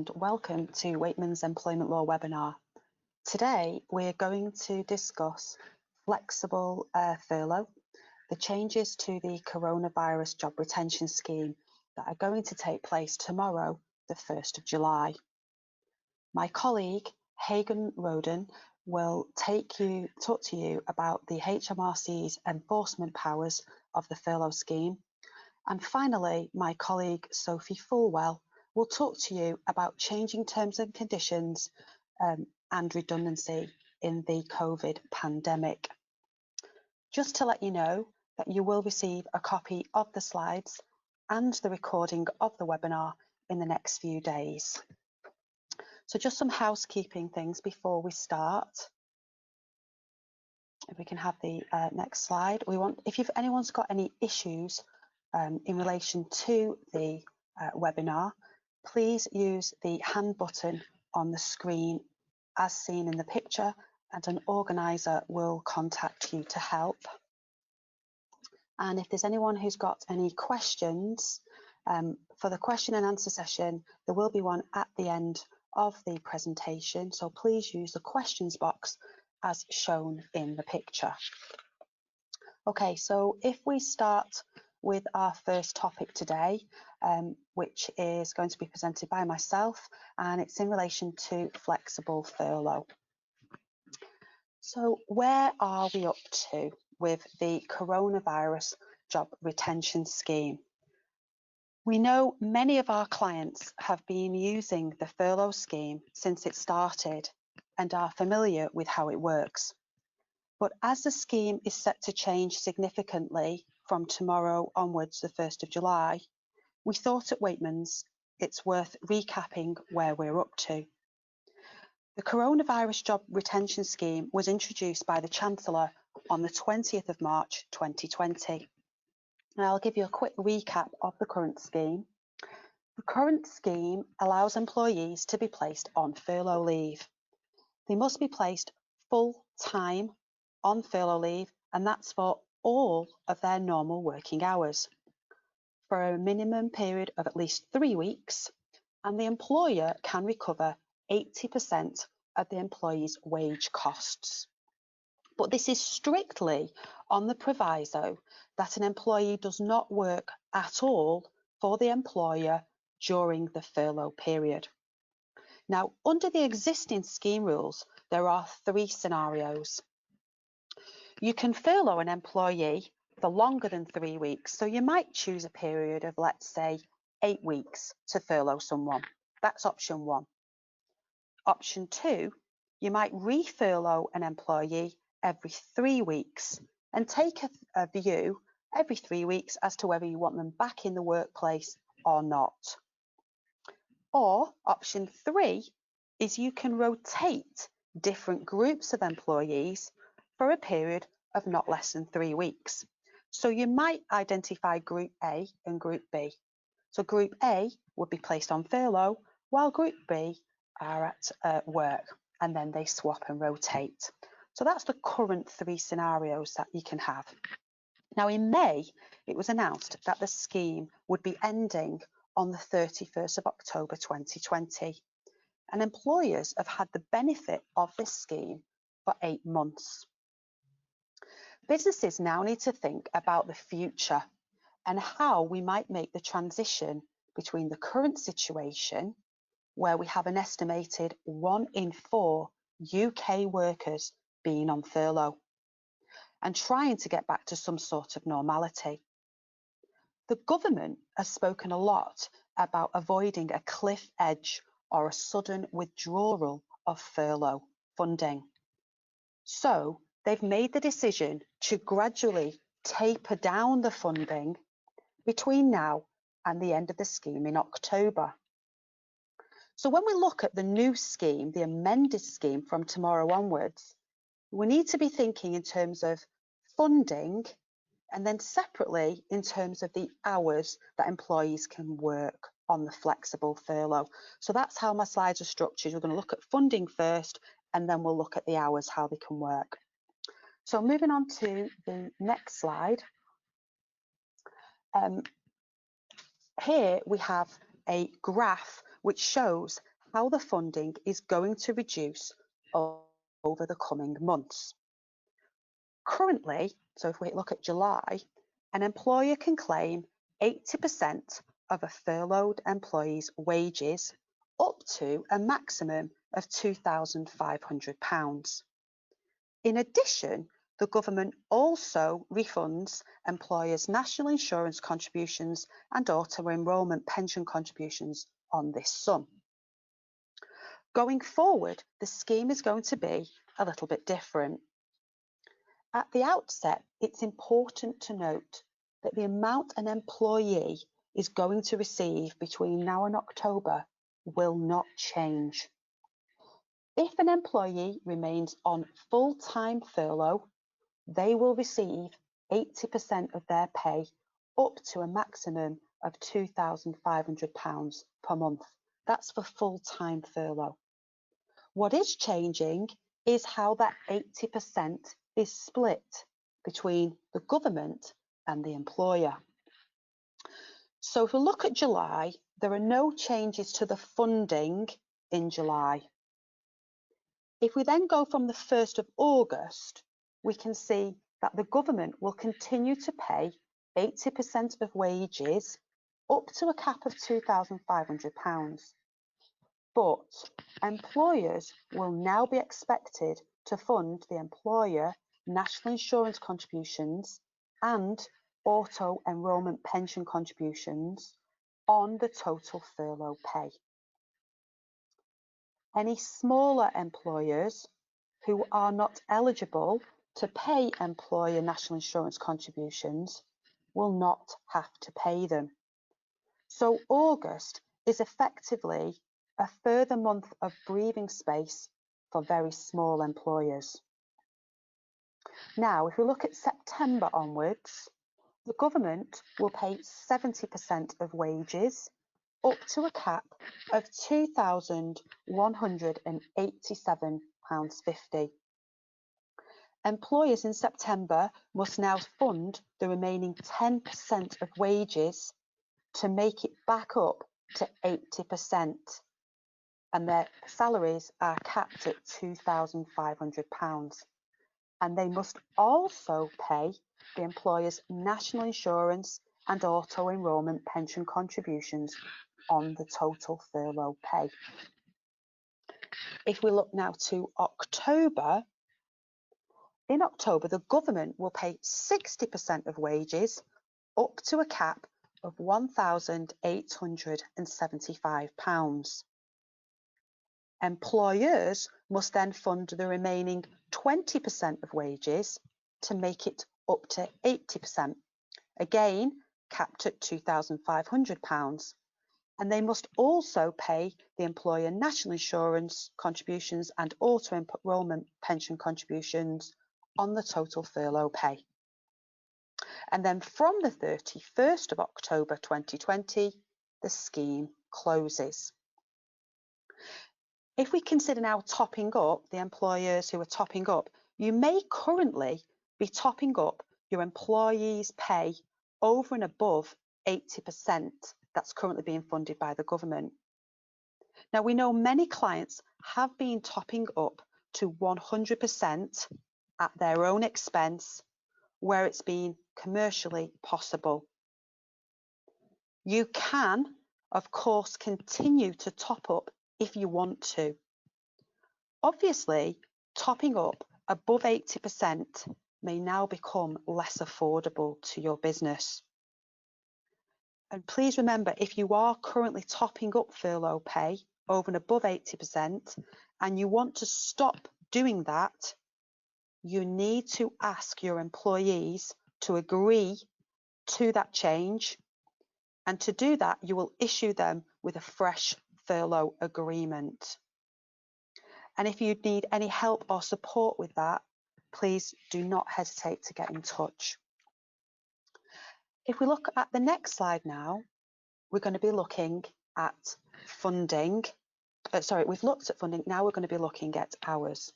and welcome to Wakeman's Employment Law webinar. Today we're going to discuss flexible furlough, the changes to the coronavirus job retention scheme that are going to take place tomorrow, the 1st of July. My colleague Hagan Roden will talk to you about the HMRC's enforcement powers of the furlough scheme. And finally, my colleague Sophie Furlough will talk to you about changing terms and conditions and redundancy in the COVID pandemic. Just to let you know that you will receive a copy of the slides and the recording of the webinar in the next few days. So just some housekeeping things before we start. If we can have the next slide. If anyone's got any issues in relation to the webinar, please use the hand button on the screen as seen in the picture, and an organiser will contact you to help. And if there's anyone who's got any questions for the question and answer session, there will be one at the end of the presentation, so please use the questions box as shown in the picture. Okay, so if we start with our first topic today, which is going to be presented by myself, and it's in relation to flexible furlough. So where are we up to with the coronavirus job retention scheme? We know many of our clients have been using the furlough scheme since it started and are familiar with how it works. But as the scheme is set to change significantly from tomorrow onwards, the 1st of July, we thought at Wakeman's it's worth recapping where we're up to. The coronavirus job retention scheme was introduced by the Chancellor on the 20th of March 2020. Now I'll give you a quick recap of the current scheme. The current scheme allows employees to be placed on furlough leave. They must be placed full-time on furlough leave, and that's for all of their normal working hours for a minimum period of at least 3 weeks, and the employer can recover 80% of the employee's wage costs. But this is strictly on the proviso that an employee does not work at all for the employer during the furlough period. Now, under the existing scheme rules, there are 3 scenarios. You can furlough an employee for longer than 3 weeks, so you might choose a period of, let's say, 8 weeks to furlough someone. That's option 1. Option 2, you might re-furlough an employee every 3 weeks and take a view every 3 weeks as to whether you want them back in the workplace or not. Or option 3 is you can rotate different groups of employees for a period of not less than 3 weeks. So you might identify Group A and Group B. So Group A would be placed on furlough while Group B are at work, and then they swap and rotate. So that's the current 3 scenarios that you can have. Now in May, it was announced that the scheme would be ending on the 31st of October 2020. And employers have had the benefit of this scheme for 8 months. Businesses now need to think about the future and how we might make the transition between the current situation, where we have an estimated 1 in 4 UK workers being on furlough, and trying to get back to some sort of normality. The government has spoken a lot about avoiding a cliff edge or a sudden withdrawal of furlough funding. So they've made the decision to gradually taper down the funding between now and the end of the scheme in October. So when we look at the new scheme, the amended scheme from tomorrow onwards, we need to be thinking in terms of funding, and then separately in terms of the hours that employees can work on the flexible furlough. So that's how my slides are structured. We're going to look at funding first, and then we'll look at the hours, how they can work. So moving on to the next slide. Here we have a graph which shows how the funding is going to reduce over the coming months. Currently, so if we look at July, an employer can claim 80% of a furloughed employee's wages up to a maximum of £2,500. In addition, the government also refunds employers' national insurance contributions and auto-enrolment pension contributions on this sum. Going forward, the scheme is going to be a little bit different. At the outset, it's important to note that the amount an employee is going to receive between now and October will not change. If an employee remains on full-time furlough, they will receive 80% of their pay up to a maximum of £2,500 per month. That's for full-time furlough. What is changing is how that 80% is split between the government and the employer. So if we look at July, there are no changes to the funding in July. If we then go from the 1st of August, we can see that the government will continue to pay 80% of wages up to a cap of £2,500. But employers will now be expected to fund the employer national insurance contributions and auto-enrolment pension contributions on the total furlough pay. Any smaller employers who are not eligible to pay employer national insurance contributions will not have to pay them. So August is effectively a further month of breathing space for very small employers. Now, if we look at September onwards, the government will pay 70% of wages up to a cap of £2,187.50. Employers in September must now fund the remaining 10% of wages to make it back up to 80%. And their salaries are capped at £2,500. And they must also pay the employer's national insurance and auto-enrolment pension contributions on the total furlough pay. If we look now to October, in October, the government will pay 60% of wages up to a cap of £1,875. Employers must then fund the remaining 20% of wages to make it up to 80%, again capped at £2,500, and they must also pay the employer national insurance contributions and auto-enrolment pension contributions on the total furlough pay. And then from the 31st of October 2020, the scheme closes. If we consider now topping up, the employers who are topping up, you may currently be topping up your employees' pay over and above 80% that's currently being funded by the government. Now, we know many clients have been topping up to 100% at their own expense where it's been commercially possible. You can, of course, continue to top up if you want to. Obviously, topping up above 80% may now become less affordable to your business. And please remember, if you are currently topping up furlough pay over and above 80% and you want to stop doing that, you need to ask your employees to agree to that change. And to do that, you will issue them with a fresh furlough agreement. And if you need any help or support with that, please do not hesitate to get in touch. If we look at the next slide now, we're going to be looking at funding. We've looked at funding, now we're going to be looking at hours.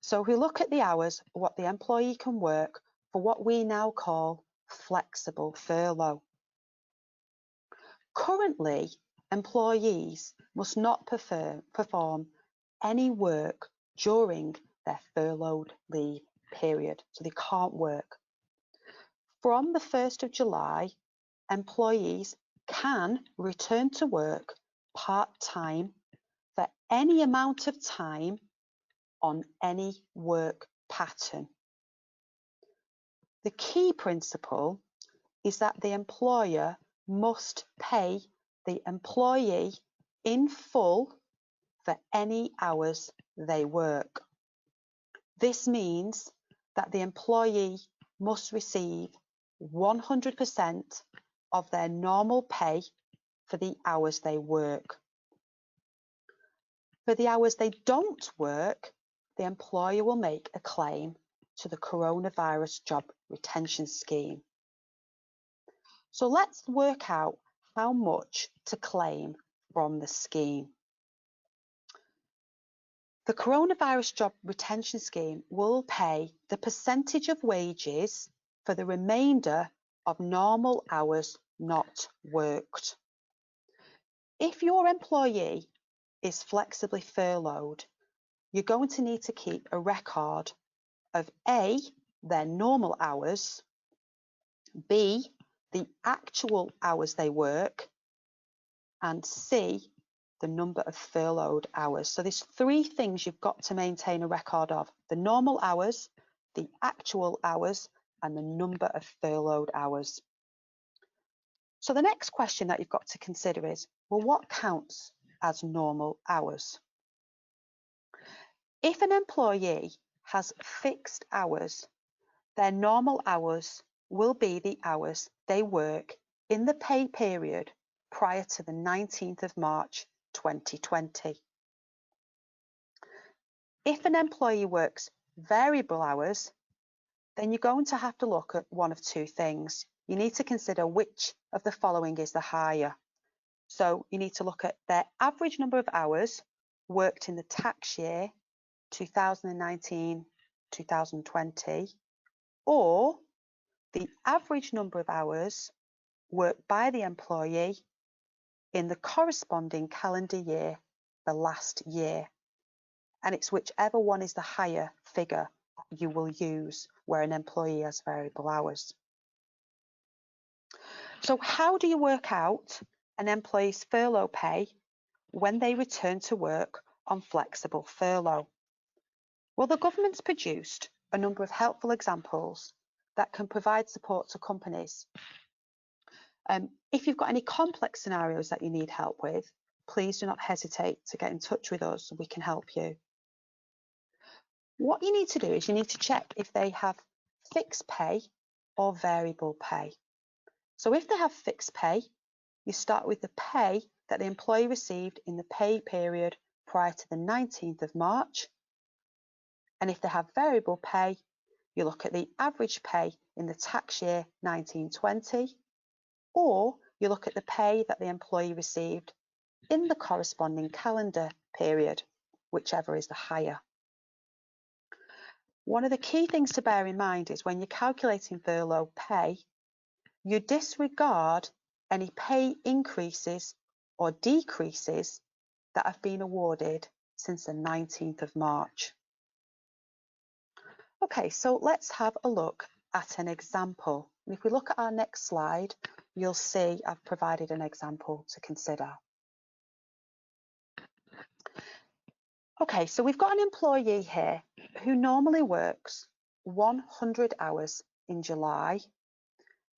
So if we look at the hours, what the employee can work for what we now call flexible furlough. Currently, employees must not perform any work during their furloughed leave period, so they can't work. From the 1st of July, employees can return to work part-time for any amount of time on any work pattern. The key principle is that the employer must pay the employee in full for any hours they work. This means that the employee must receive 100% of their normal pay for the hours they work. For the hours they don't work, the employer will make a claim to the Coronavirus Job Retention Scheme. So let's work out how much to claim from the scheme. The Coronavirus Job Retention Scheme will pay the percentage of wages for the remainder of normal hours not worked. If your employee is flexibly furloughed, you're going to need to keep a record of A, their normal hours, B, the actual hours they work, and C, the number of furloughed hours. So there's three things you've got to maintain a record of: the normal hours, the actual hours, and the number of furloughed hours. So the next question that you've got to consider is, well, what counts as normal hours? If an employee has fixed hours, their normal hours will be the hours they work in the pay period prior to the 19th of March 2020. If an employee works variable hours, then you're going to have to look at one of two things. You need to consider which of the following is the higher. So you need to look at their average number of hours worked in the tax year 2019-2020, or the average number of hours worked by the employee in the corresponding calendar year the last year. And it's whichever one is the higher figure you will use where an employee has variable hours. So how do you work out an employee's furlough pay when they return to work on flexible furlough? Well, the government's produced a number of helpful examples that can provide support to companies. If you've got any complex scenarios that you need help with, please do not hesitate to get in touch with us so we can help you. What you need to do is you need to check if they have fixed pay or variable pay. So if they have fixed pay, you start with the pay that the employee received in the pay period prior to the 19th of March. And if they have variable pay, you look at the average pay in the tax year 1920, or you look at the pay that the employee received in the corresponding calendar period, whichever is the higher. One of the key things to bear in mind is when you're calculating furlough pay, you disregard any pay increases or decreases that have been awarded since the 19th of March. Okay, so let's have a look at an example. And if we look at our next slide, you'll see I've provided an example to consider. Okay, so we've got an employee here who normally works 100 hours in July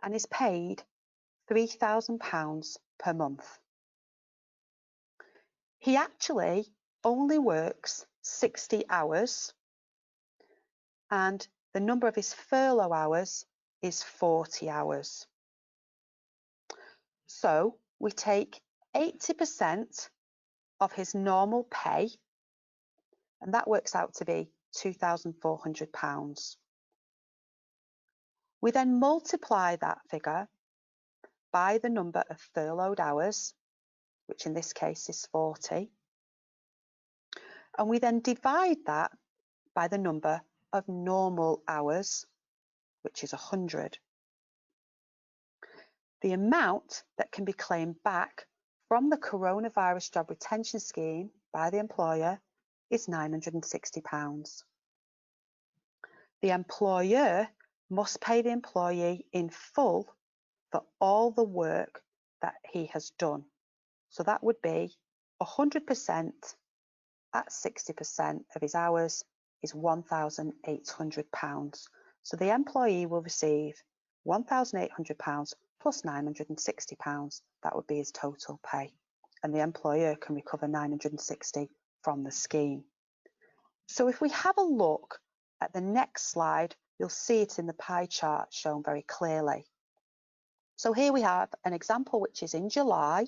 and is paid £3,000 per month. He actually only works 60 hours and the number of his furlough hours is 40 hours. So we take 80% of his normal pay, and that works out to be £2,400. We then multiply that figure by the number of furloughed hours, which in this case is 40, and we then divide that by the number of normal hours, which is 100. The amount that can be claimed back from the coronavirus job retention scheme by the employer is £960. The employer must pay the employee in full for all the work that he has done. So that would be 100% at 60% of his hours is £1,800. So the employee will receive £1,800 plus £960. That would be his total pay. And the employer can recover £960 from the scheme. So if we have a look at the next slide, you'll see it in the pie chart shown very clearly. So here we have an example which is in July,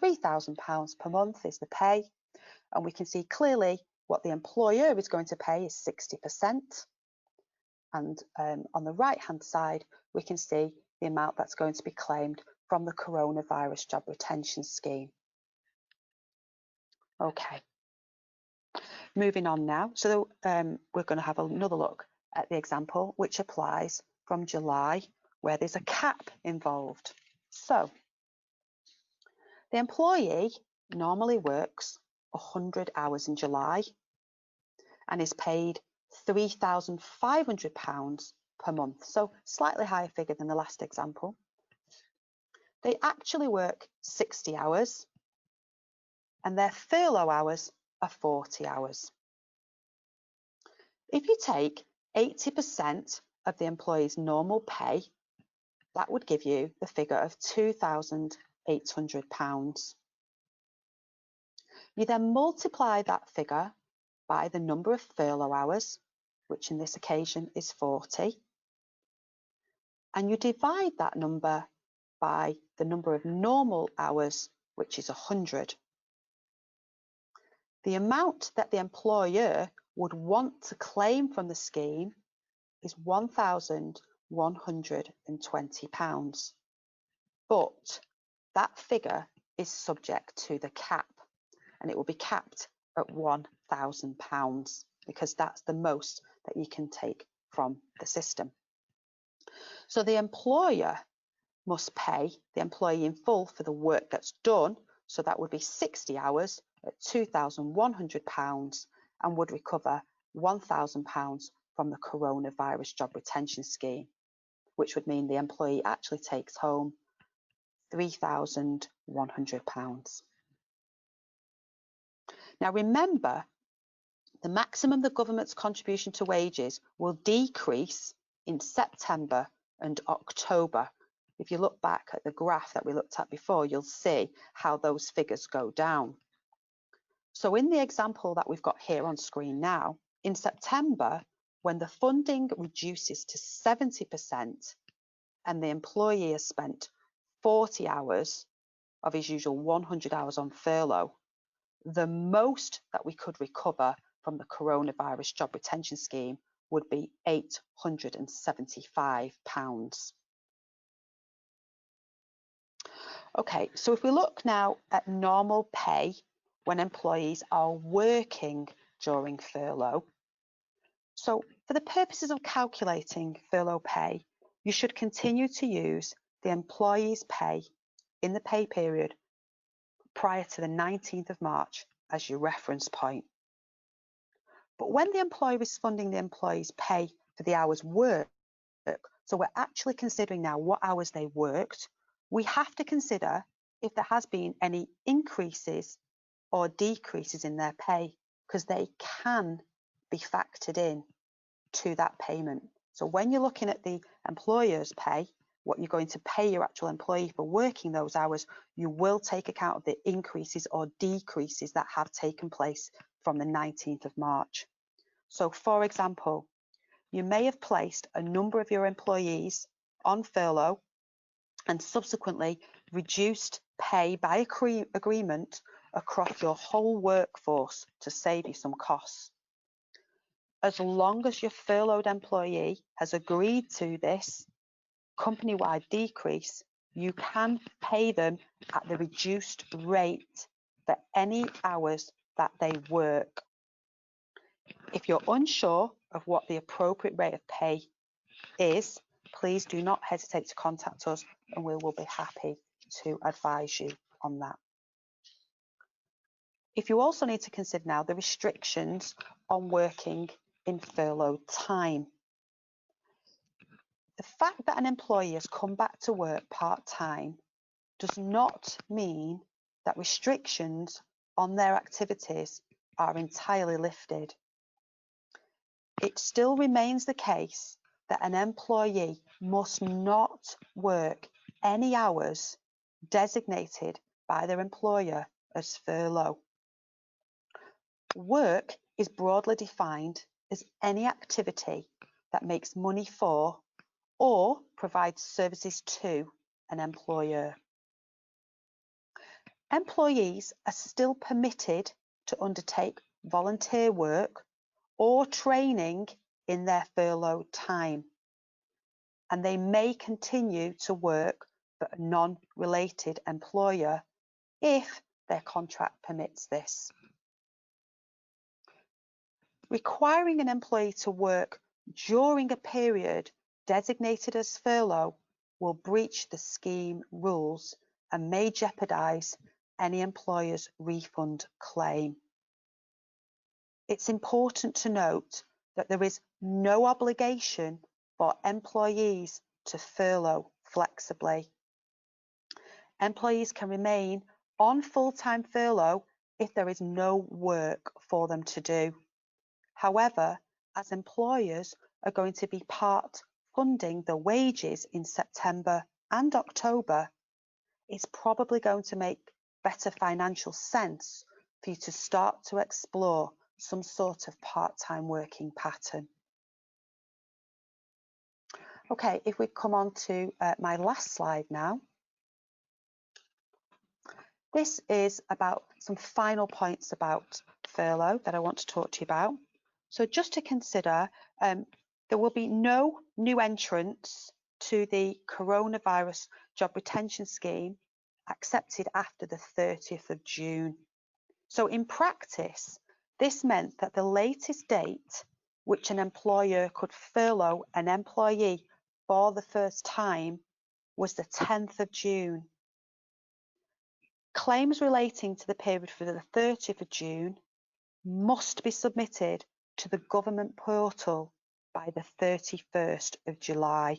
£3,000 per month is the pay. And we can see clearly what the employer is going to pay is 60%. And on the right-hand side, we can see the amount that's going to be claimed from the coronavirus job retention scheme. Okay, moving on now. So we're going to have another look at the example which applies from July, where there's a cap involved. So the employee normally works 100 hours in July and is paid £3,500 per month, so slightly higher figure than the last example. They actually work 60 hours and their furlough hours are 40 hours. If you take 80% of the employee's normal pay, that would give you the figure of £2,800. You then multiply that figure by the number of furlough hours, which in this occasion is 40, and you divide that number by the number of normal hours, which is 100. The amount that the employer would want to claim from the scheme is £1,120, but that figure is subject to the cap, and it will be capped at £1,000 because that's the most that you can take from the system. So the employer must pay the employee in full for the work that's done, so that would be 60 hours at £2,100 and would recover £1,000 from the coronavirus job retention scheme, which would mean the employee actually takes home £3,100. Now remember, the maximum the government's contribution to wages will decrease in September and October. If you look back at the graph that we looked at before, you'll see how those figures go down. So in the example that we've got here on screen now, in September, when the funding reduces to 70% and the employee has spent 40 hours of his usual 100 hours on furlough, the most that we could recover from the coronavirus job retention scheme would be £875. Okay, so if we look now at normal pay when employees are working during furlough. So for the purposes of calculating furlough pay, you should continue to use the employee's pay in the pay period prior to the 19th of March as your reference point. But when the employer is funding the employee's pay for the hours worked, so we're actually considering now what hours they worked, we have to consider if there has been any increases or decreases in their pay, because they can be factored in to that payment. So when you're looking at the employer's pay, what you're going to pay your actual employee for working those hours, you will take account of the increases or decreases that have taken place from the 19th of March. So for example, you may have placed a number of your employees on furlough and subsequently reduced pay by agreement across your whole workforce to save you some costs. As long as your furloughed employee has agreed to this company-wide decrease, you can pay them at the reduced rate for any hours that they work. If you're unsure of what the appropriate rate of pay is, please do not hesitate to contact us and we will be happy to advise you on that. If you also need to consider now the restrictions on working in furloughed time. The fact that an employee has come back to work part-time does not mean that restrictions on their activities are entirely lifted. It still remains the case that an employee must not work any hours designated by their employer as furlough. Work is broadly defined as any activity that makes money for or provides services to an employer. Employees are still permitted to undertake volunteer work or training in their furloughed time, and they may continue to work for a non-related employer if their contract permits this. Requiring an employee to work during a period designated as furlough will breach the scheme rules and may jeopardise any employer's refund claim. It's important to note that there is no obligation for employees to furlough flexibly. Employees can remain on full-time furlough if there is no work for them to do. However, as employers are going to be part funding the wages in September and October, it's probably going to make better financial sense for you to start to explore some sort of part-time working pattern. Okay, if we come on to my last slide now. This is about some final points about furlough that I want to talk to you about. So just to consider, there will be no new entrants to the coronavirus job retention scheme accepted after the 30th of June. So in practice, this meant that the latest date which an employer could furlough an employee for the first time was the 10th of June. Claims relating to the period for the 30th of June must be submitted to the government portal by the 31st of July.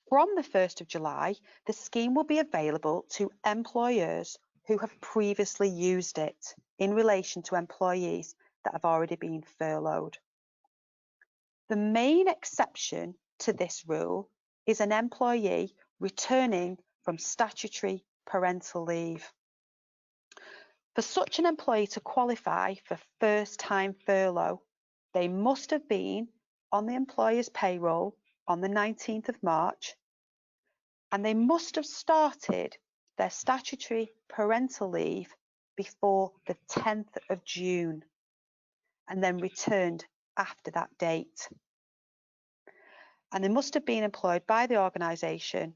From the 1st of July, the scheme will be available to employers who have previously used it in relation to employees that have already been furloughed. The main exception to this rule is an employee returning from statutory parental leave. For such an employee to qualify for first-time furlough, they must have been on the employer's payroll on the 19th of March, and they must have started their statutory parental leave before the 10th of June and then returned after that date. And they must have been employed by the organisation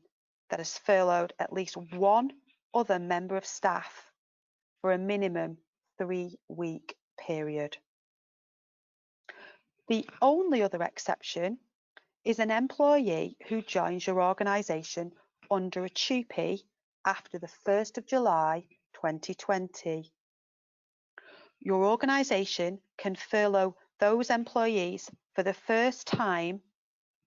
that has furloughed at least one other member of staff for a minimum 3-week period. The only other exception is an employee who joins your organisation under a TUPE after the 1st of July 2020. Your organisation can furlough those employees for the first time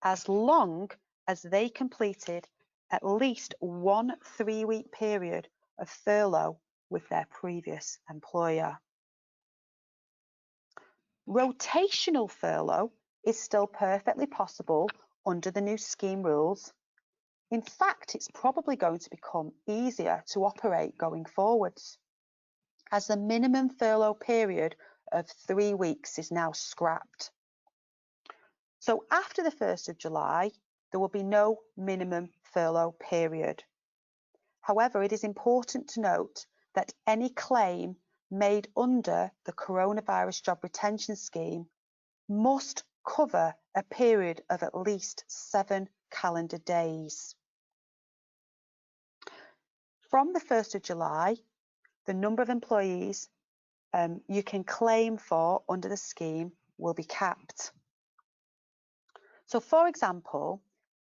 as long as they completed at least one 3-week period of furlough with their previous employer. Rotational furlough is still perfectly possible under the new scheme rules. In fact, it's probably going to become easier to operate going forwards, as the minimum furlough period of 3 weeks is now scrapped. So after the 1st of July, there will be no minimum furlough period. However, it is important to note that any claim made under the coronavirus job retention scheme must cover a period of at least 7 calendar days. From the 1st of July, the number of employees you can claim for under the scheme will be capped. So for example,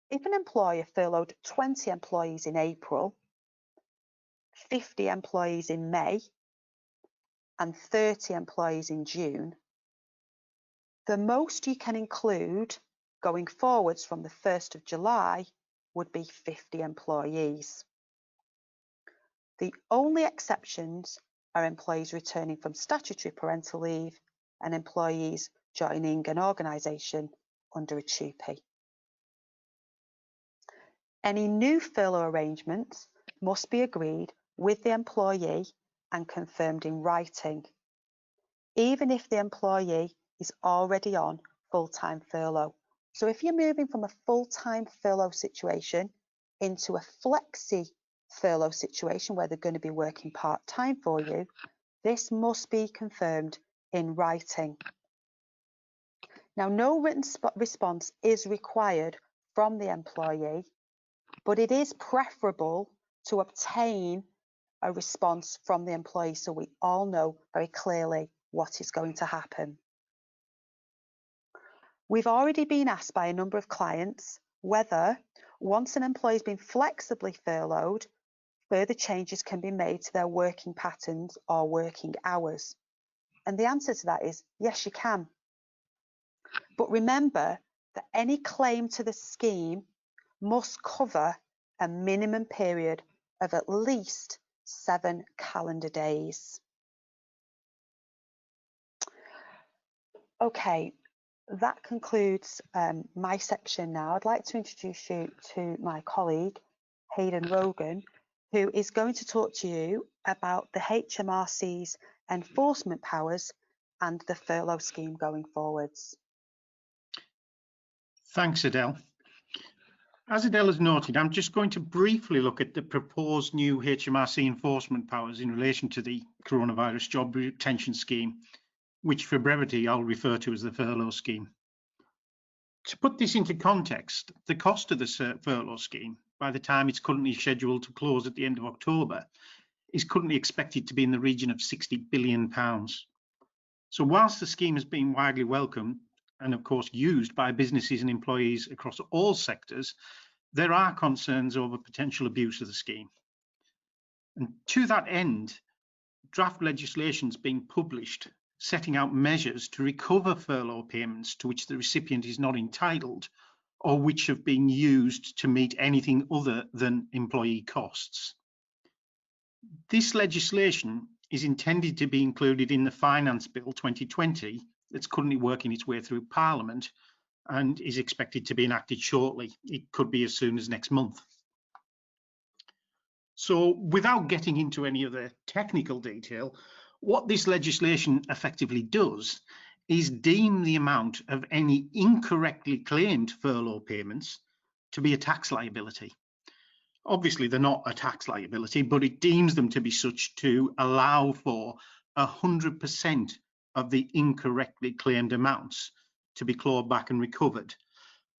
if an employer furloughed 20 employees in April, 50 employees in May and 30 employees in June, the most you can include going forwards from the 1st of July would be 50 employees. The only exceptions are employees returning from statutory parental leave and employees joining an organisation under a TUPE. Any new furlough arrangements must be agreed with the employee and confirmed in writing, even if the employee is already on full-time furlough. So if you're moving from a full-time furlough situation into a flexi furlough situation where they're going to be working part-time for you, this must be confirmed in writing. Now, no written response is required from the employee, but it is preferable to obtain a response from the employee so we all know very clearly what is going to happen. We've already been asked by a number of clients whether, once an employee has been flexibly furloughed, further changes can be made to their working patterns or working hours. And the answer to that is yes, you can. But remember that any claim to the scheme must cover a minimum period of at least 7 calendar days. Okay, that concludes my section now. I'd like to introduce you to my colleague, Hayden Rogan, who is going to talk to you about the HMRC's enforcement powers and the furlough scheme going forwards. Thanks, Adele. As Adele has noted, I'm just going to briefly look at the proposed new HMRC enforcement powers in relation to the coronavirus job retention scheme, which for brevity I'll refer to as the furlough scheme. To put this into context, the cost of the furlough scheme, by the time it's currently scheduled to close at the end of October, is currently expected to be in the region of £60 billion. So whilst the scheme has been widely welcomed and of course used by businesses and employees across all sectors, there are concerns over potential abuse of the scheme. And to that end, draft legislation is being published setting out measures to recover furlough payments to which the recipient is not entitled or which have been used to meet anything other than employee costs. This legislation is intended to be included in the Finance Bill 2020 that's currently working its way through Parliament and is expected to be enacted shortly. It could be as soon as next month. So without getting into any of the technical detail, what this legislation effectively does is deem the amount of any incorrectly claimed furlough payments to be a tax liability. Obviously, they're not a tax liability, but it deems them to be such to allow for 100% of the incorrectly claimed amounts to be clawed back and recovered.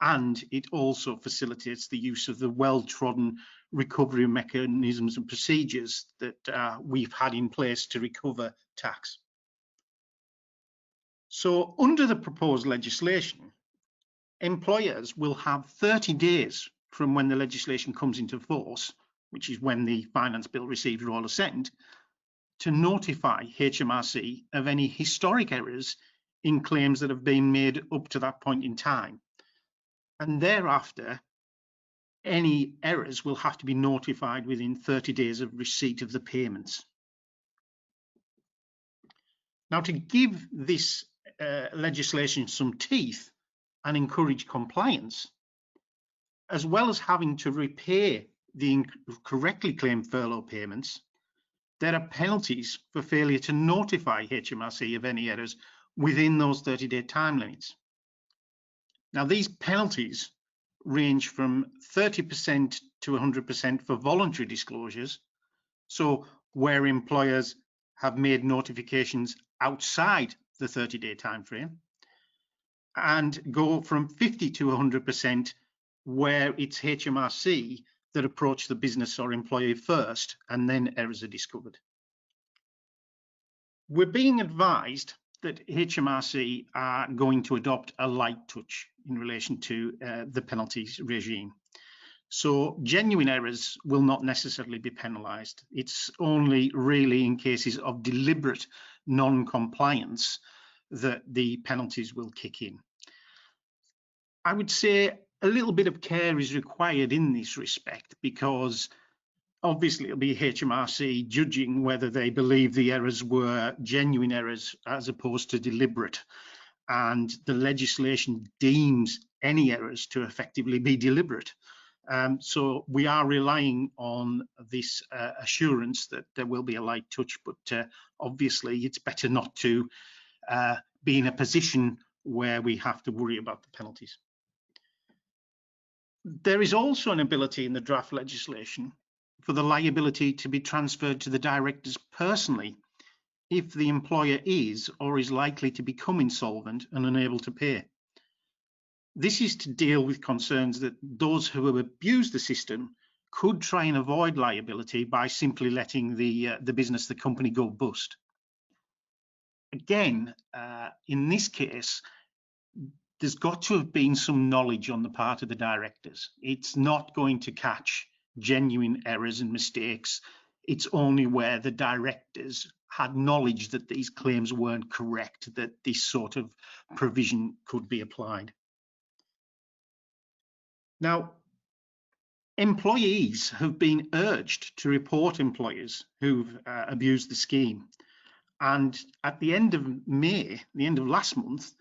And it also facilitates the use of the well-trodden recovery mechanisms and procedures that we've had in place to recover tax. So under the proposed legislation, employers will have 30 days from when the legislation comes into force, which is when the Finance Bill receives royal assent, to notify HMRC of any historic errors in claims that have been made up to that point in time. And thereafter, any errors will have to be notified within 30 days of receipt of the payments. Now, to give this legislation some teeth and encourage compliance, as well as having to repay the incorrectly claimed furlough payments, there are penalties for failure to notify HMRC of any errors within those 30-day time limits. Now, these penalties range from 30% to 100% for voluntary disclosures, so where employers have made notifications outside the 30-day time frame, and go from 50 to 100% where it's HMRC that approach the business or employee first and then errors are discovered. We're being advised that HMRC are going to adopt a light touch in relation to the penalties regime. So genuine errors will not necessarily be penalised. It's only really in cases of deliberate non-compliance that the penalties will kick in. I would say a little bit of care is required in this respect, because obviously it'll be HMRC judging whether they believe the errors were genuine errors as opposed to deliberate. And the legislation deems any errors to effectively be deliberate. So we are relying on this assurance that there will be a light touch, but obviously it's better not to be in a position where we have to worry about the penalties. There is also an ability in the draft legislation for the liability to be transferred to the directors personally if the employer is or is likely to become insolvent and unable to pay. This is to deal with concerns that those who have abused the system could try and avoid liability by simply letting the business, the company, go bust. Again, in this case, there's got to have been some knowledge on the part of the directors. It's not going to catch genuine errors and mistakes. It's only where the directors had knowledge that these claims weren't correct that this sort of provision could be applied. Now, employees have been urged to report employers who've abused the scheme. And at the end of May, the end of last month,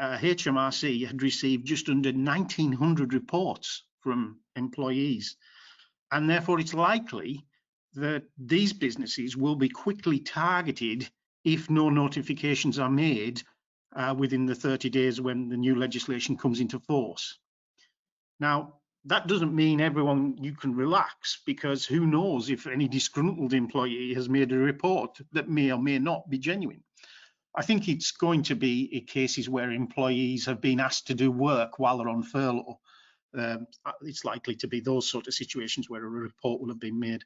HMRC had received just under 1,900 reports from employees. And therefore, it's likely that these businesses will be quickly targeted if no notifications are made within the 30 days when the new legislation comes into force. Now, that doesn't mean everyone you can relax, because who knows if any disgruntled employee has made a report that may or may not be genuine. I think it's going to be cases where employees have been asked to do work while they're on furlough. It's likely to be those sort of situations where a report will have been made.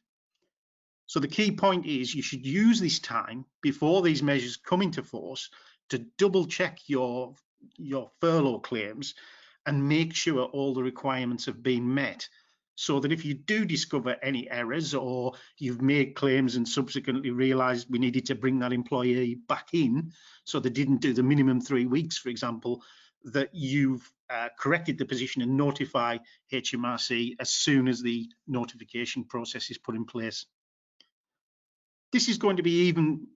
So the key point is you should use this time before these measures come into force to double check your furlough claims and make sure all the requirements have been met, so that if you do discover any errors or you've made claims and subsequently realised we needed to bring that employee back in, so they didn't do the minimum 3 weeks, for example, that you've corrected the position and notify HMRC as soon as the notification process is put in place. This is going to be even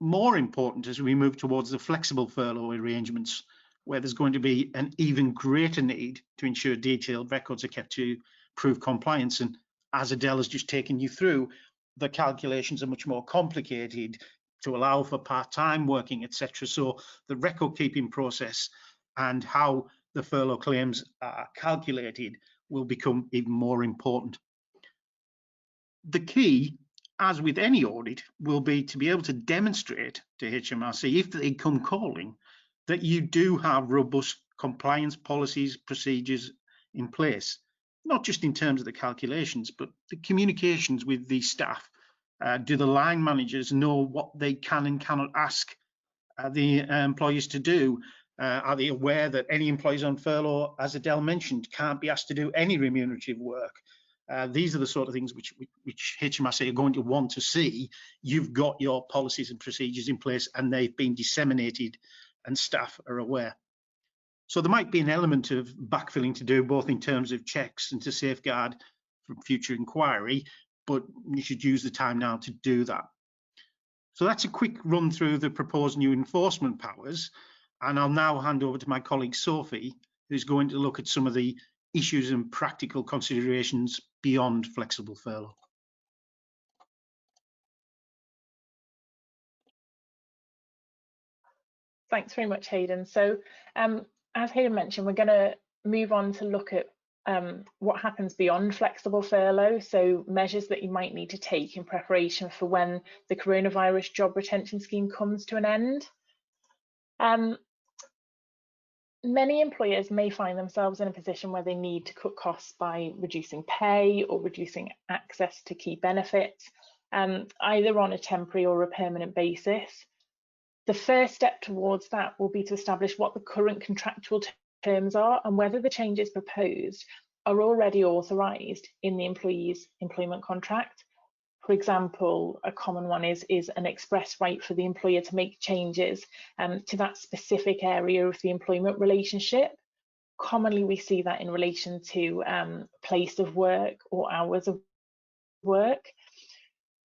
more important as we move towards the flexible furlough arrangements, where there's going to be an even greater need to ensure detailed records are kept to prove compliance. And as Adele has just taken you through, the calculations are much more complicated to allow for part-time working, etc. So the record keeping process and how the furlough claims are calculated will become even more important. The key, as with any audit, will be to be able to demonstrate to HMRC, if they come calling, that you do have robust compliance policies, procedures in place, not just in terms of the calculations, but the communications with the staff. Do the line managers know what they can and cannot ask the employees to do? Are they aware that any employees on furlough, as Adele mentioned, can't be asked to do any remunerative work? These are the sort of things which HMRC are going to want to see. You've got your policies and procedures in place and they've been disseminated and staff are aware. So there might be an element of backfilling to do, both in terms of checks and to safeguard from future inquiry, but you should use the time now to do that. So that's a quick run through the proposed new enforcement powers. And I'll now hand over to my colleague Sophie, who's going to look at some of the issues and practical considerations beyond flexible furlough. Thanks very much, Hayden. So as Hayden mentioned, we're going to move on to look at what happens beyond flexible furlough, so measures that you might need to take in preparation for when the coronavirus job retention scheme comes to an end. Many employers may find themselves in a position where they need to cut costs by reducing pay or reducing access to key benefits, either on a temporary or a permanent basis. The first step towards that will be to establish what the current contractual terms are and whether the changes proposed are already authorised in the employee's employment contract. For example, a common one is an express right for the employer to make changes to that specific area of the employment relationship. Commonly, we see that in relation to place of work or hours of work.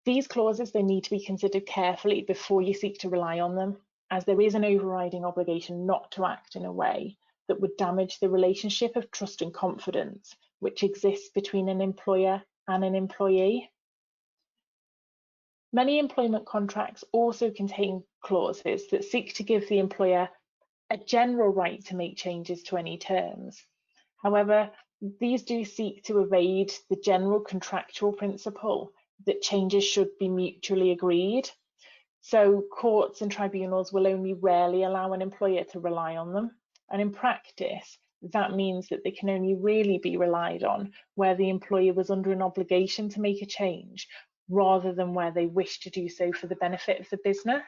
These clauses, they need to be considered carefully before you seek to rely on them, as there is an overriding obligation not to act in a way that would damage the relationship of trust and confidence which exists between an employer and an employee. Many employment contracts also contain clauses that seek to give the employer a general right to make changes to any terms. However, these do seek to evade the general contractual principle that changes should be mutually agreed. So courts and tribunals will only rarely allow an employer to rely on them. And in practice, that means that they can only really be relied on where the employer was under an obligation to make a change, rather than where they wish to do so for the benefit of the business.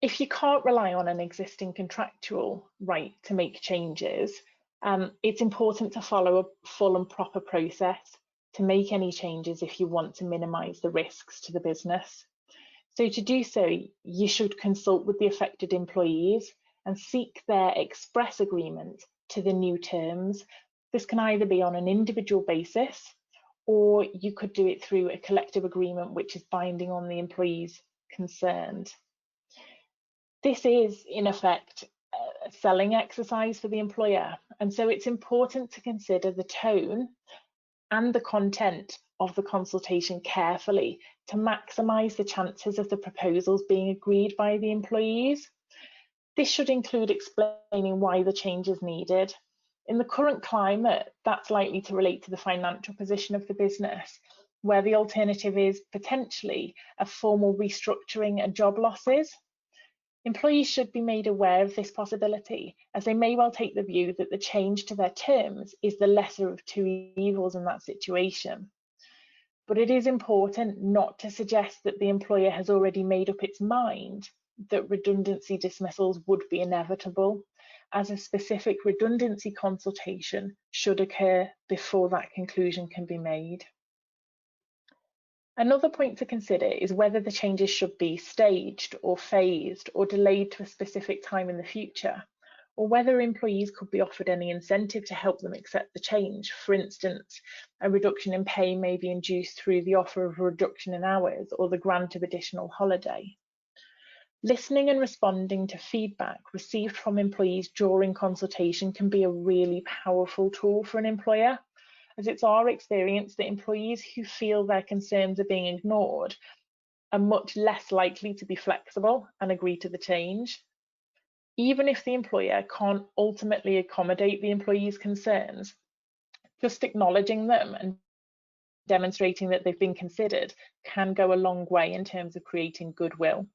If you can't rely on an existing contractual right to make changes, it's important to follow a full and proper process to make any changes if you want to minimise the risks to the business. So to do so, you should consult with the affected employees and seek their express agreement to the new terms. This can either be on an individual basis, or you could do it through a collective agreement which is binding on the employees concerned. This is, in effect, a selling exercise for the employer, and so it's important to consider the tone and the content of the consultation carefully to maximise the chances of the proposals being agreed by the employees. This should include explaining why the change is needed. In the current climate, that's likely to relate to the financial position of the business, where the alternative is potentially a formal restructuring and job losses. Employees should be made aware of this possibility, as they may well take the view that the change to their terms is the lesser of two evils in that situation. But it is important not to suggest that the employer has already made up its mind that redundancy dismissals would be inevitable, as a specific redundancy consultation should occur before that conclusion can be made. Another point to consider is whether the changes should be staged or phased or delayed to a specific time in the future, or whether employees could be offered any incentive to help them accept the change. For instance, a reduction in pay may be induced through the offer of a reduction in hours or the grant of additional holiday. Listening and responding to feedback received from employees during consultation can be a really powerful tool for an employer, as it's our experience that employees who feel their concerns are being ignored are much less likely to be flexible and agree to the change. Even if the employer can't ultimately accommodate the employee's concerns, just acknowledging them and demonstrating that they've been considered can go a long way in terms of creating goodwill.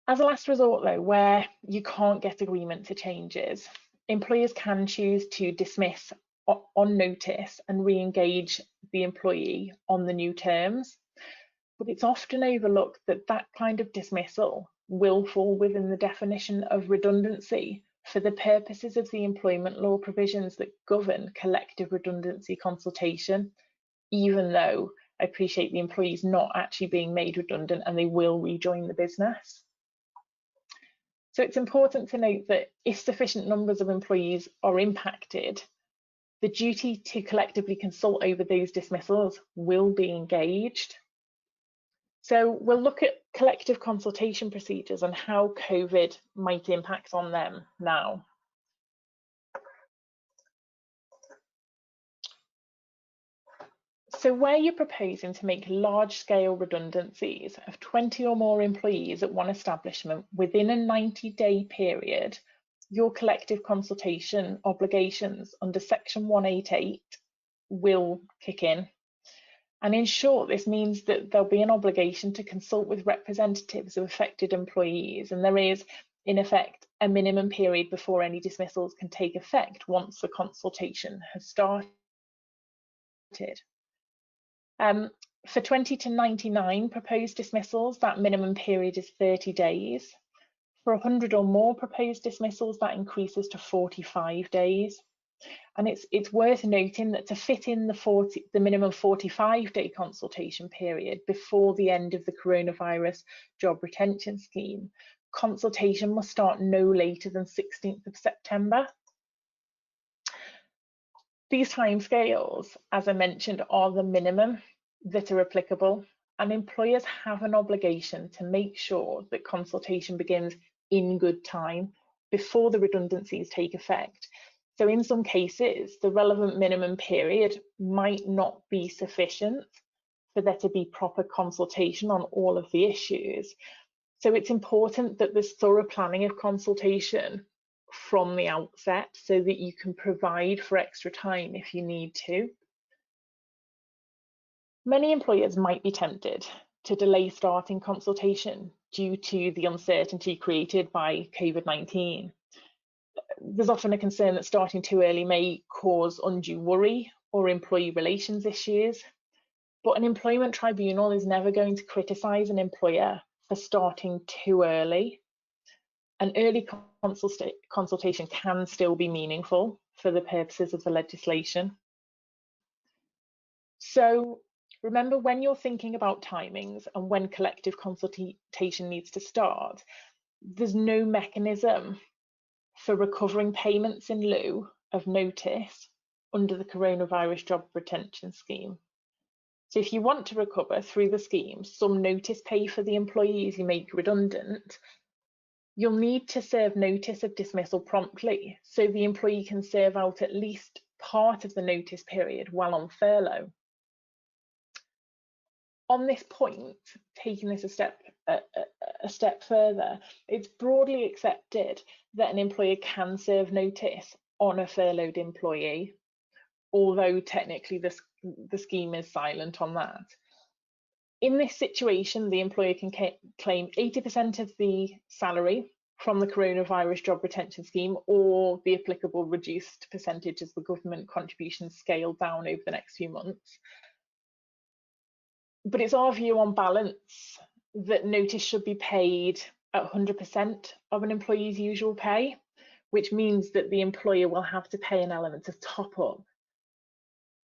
As a last resort though, where you can't get agreement to changes, employers can choose to dismiss on notice and re-engage the employee on the new terms. But it's often overlooked that that kind of dismissal will fall within the definition of redundancy for the purposes of the employment law provisions that govern collective redundancy consultation, even though I appreciate the employees not actually being made redundant and they will rejoin the business. So it's important to note that if sufficient numbers of employees are impacted, the duty to collectively consult over those dismissals will be engaged. So we'll look at collective consultation procedures and how COVID might impact on them now. So where you're proposing to make large-scale redundancies of 20 or more employees at one establishment within a 90-day period, your collective consultation obligations under Section 188 will kick in. And in short, this means that there'll be an obligation to consult with representatives of affected employees, and there is, in effect, a minimum period before any dismissals can take effect once the consultation has started. For 20 to 99 proposed dismissals, that minimum period is 30 days. For 100 or more proposed dismissals, that increases to 45 days. And it's worth noting that to fit in the minimum 45-day consultation period before the end of the coronavirus job retention scheme, consultation must start no later than 16th of September. These timescales, as I mentioned, are the minimum that are applicable, and employers have an obligation to make sure that consultation begins in good time before the redundancies take effect. So in some cases, the relevant minimum period might not be sufficient for there to be proper consultation on all of the issues. So it's important that there's thorough planning of consultation from the outset so that you can provide for extra time if you need to. Many employers might be tempted to delay starting consultation due to the uncertainty created by COVID-19. There's often a concern that starting too early may cause undue worry or employee relations issues, but an employment tribunal is never going to criticise an employer for starting too early. An early consultation can still be meaningful for the purposes of the legislation. So remember, when you're thinking about timings and when collective consultation needs to start, there's no mechanism for recovering payments in lieu of notice under the coronavirus job retention scheme. So if you want to recover through the scheme some notice pay for the employees you make redundant, you'll need to serve notice of dismissal promptly so the employee can serve out at least part of the notice period while on furlough. On this point, taking this a step further, it's broadly accepted that an employer can serve notice on a furloughed employee, although technically the scheme is silent on that. In this situation, the employer can claim 80% of the salary from the coronavirus job retention scheme, or the applicable reduced percentage as the government contributions scale down over the next few months. But it's our view on balance that notice should be paid at 100% of an employee's usual pay, which means that the employer will have to pay an element of top up.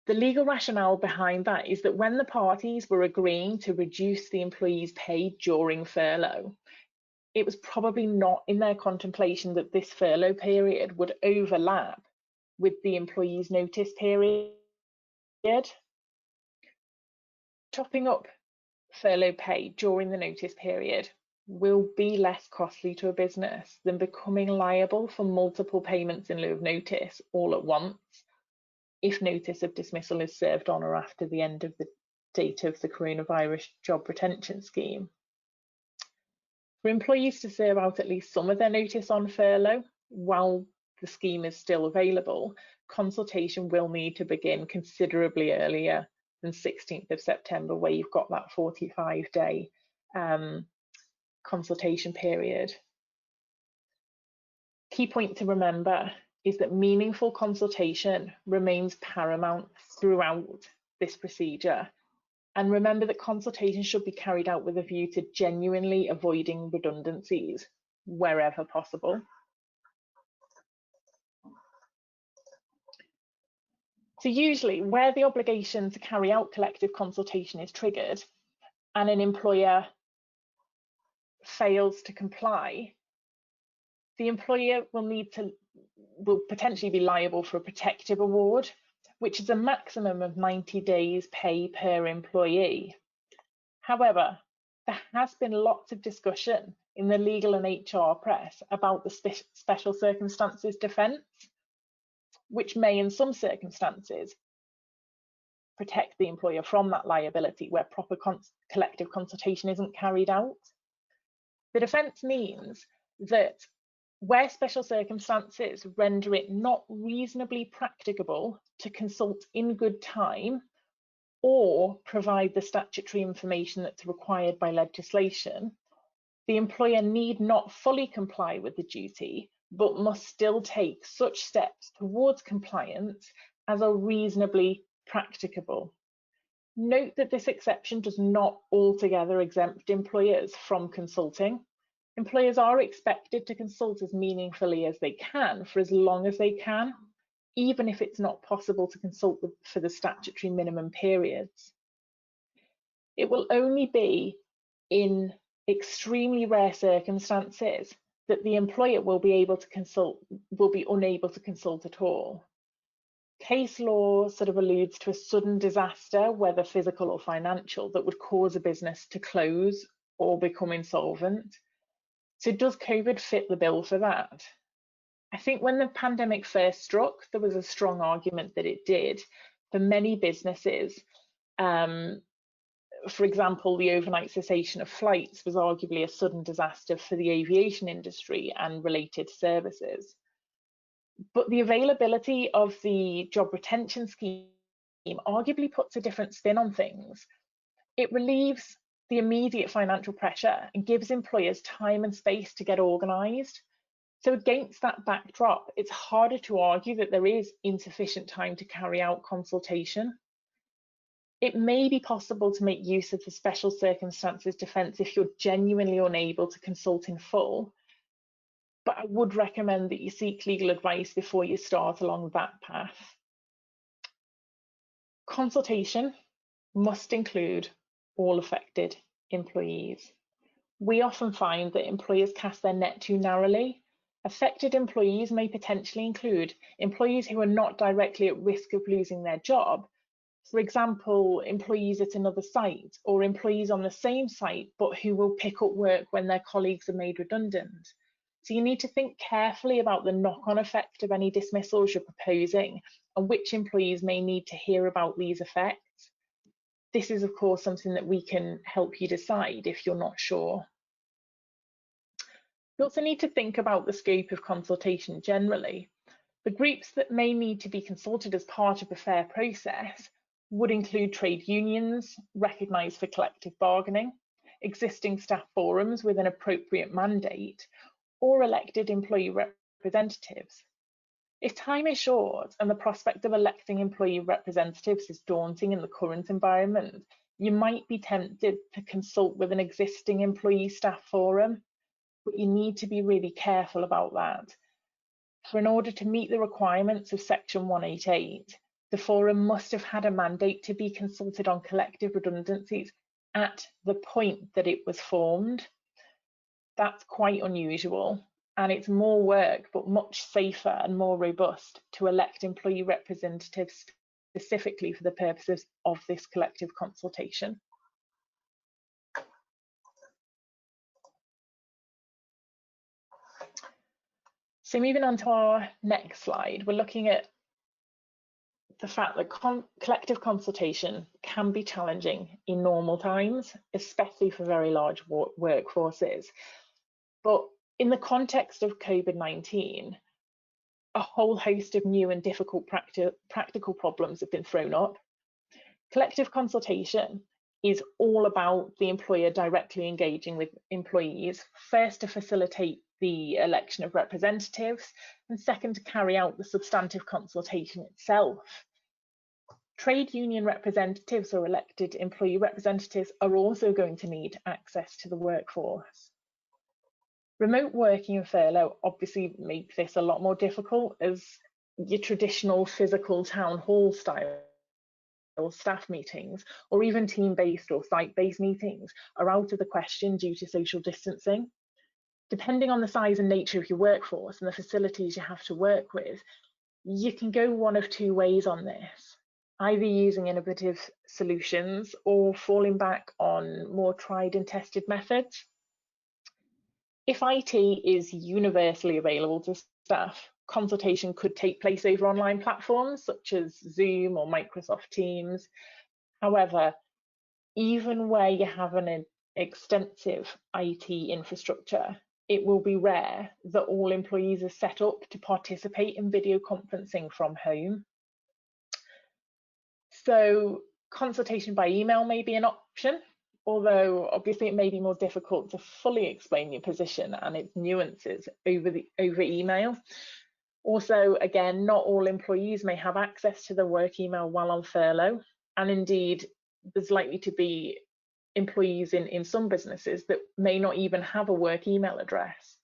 The legal rationale behind that is that when the parties were agreeing to reduce the employee's pay during furlough, it was probably not in their contemplation that this furlough period would overlap with the employee's notice period. Topping up furlough pay during the notice period will be less costly to a business than becoming liable for multiple payments in lieu of notice all at once if notice of dismissal is served on or after the end of the date of the coronavirus job retention scheme. For employees to serve out at least some of their notice on furlough while the scheme is still available, consultation will need to begin considerably earlier than 16th of September, where you've got that 45-day consultation period. Key point to remember is that meaningful consultation remains paramount throughout this procedure. And remember that consultation should be carried out with a view to genuinely avoiding redundancies wherever possible. So usually where the obligation to carry out collective consultation is triggered and an employer fails to comply, the employer will potentially be liable for a protective award, which is a maximum of 90 days pay per employee. However, there has been lots of discussion in the legal and HR press about the special circumstances defence, which may in some circumstances protect the employer from that liability where proper collective consultation isn't carried out. The defence means that where special circumstances render it not reasonably practicable to consult in good time or provide the statutory information that's required by legislation, the employer need not fully comply with the duty, but must still take such steps towards compliance as are reasonably practicable. Note that this exception does not altogether exempt employers from consulting, Employers are expected to consult as meaningfully as they can for as long as they can, even if it's not possible to consult for the statutory minimum periods. It will only be in extremely rare circumstances that the employer will be unable to consult at all. Case law sort of alludes to a sudden disaster, whether physical or financial, that would cause a business to close or become insolvent. So does COVID fit the bill for that? I think when the pandemic first struck, there was a strong argument that it did. For many businesses, for example, the overnight cessation of flights was arguably a sudden disaster for the aviation industry and related services. But the availability of the job retention scheme arguably puts a different spin on things. It relieves the immediate financial pressure and gives employers time and space to get organised. So against that backdrop, it's harder to argue that there is insufficient time to carry out consultation. It may be possible to make use of the special circumstances defence if you're genuinely unable to consult in full, but I would recommend that you seek legal advice before you start along that path. Consultation must include all affected employees. We often find that employers cast their net too narrowly. Affected employees may potentially include employees who are not directly at risk of losing their job. For example, employees at another site or employees on the same site, but who will pick up work when their colleagues are made redundant. So you need to think carefully about the knock-on effect of any dismissals you're proposing and which employees may need to hear about these effects. This is, of course, something that we can help you decide if you're not sure. You also need to think about the scope of consultation generally. The groups that may need to be consulted as part of a fair process would include trade unions recognised for collective bargaining, existing staff forums with an appropriate mandate, or elected employee representatives. If time is short and the prospect of electing employee representatives is daunting in the current environment, you might be tempted to consult with an existing employee staff forum, but you need to be really careful about that. For in order to meet the requirements of Section 188, the forum must have had a mandate to be consulted on collective redundancies at the point that it was formed. That's quite unusual, and it's more work, but much safer and more robust to elect employee representatives specifically for the purposes of this collective consultation. So moving on to our next slide, we're looking at the fact that collective consultation can be challenging in normal times, especially for very large workforces. But in the context of COVID-19, a whole host of new and difficult practical problems have been thrown up. Collective consultation is all about the employer directly engaging with employees, first to facilitate the election of representatives, and second to carry out the substantive consultation itself. Trade union representatives or elected employee representatives are also going to need access to the workforce. Remote working and furlough obviously make this a lot more difficult, as your traditional physical town hall style staff meetings or even team-based or site-based meetings are out of the question due to social distancing. Depending on the size and nature of your workforce and the facilities you have to work with, you can go one of two ways on this, either using innovative solutions or falling back on more tried and tested methods. If IT is universally available to staff, consultation could take place over online platforms such as Zoom or Microsoft Teams. However, even where you have an extensive IT infrastructure, it will be rare that all employees are set up to participate in video conferencing from home. So consultation by email may be an option, although obviously it may be more difficult to fully explain your position and its nuances over email. Also, again, not all employees may have access to their work email while on furlough, and indeed there's likely to be employees in some businesses that may not even have a work email address.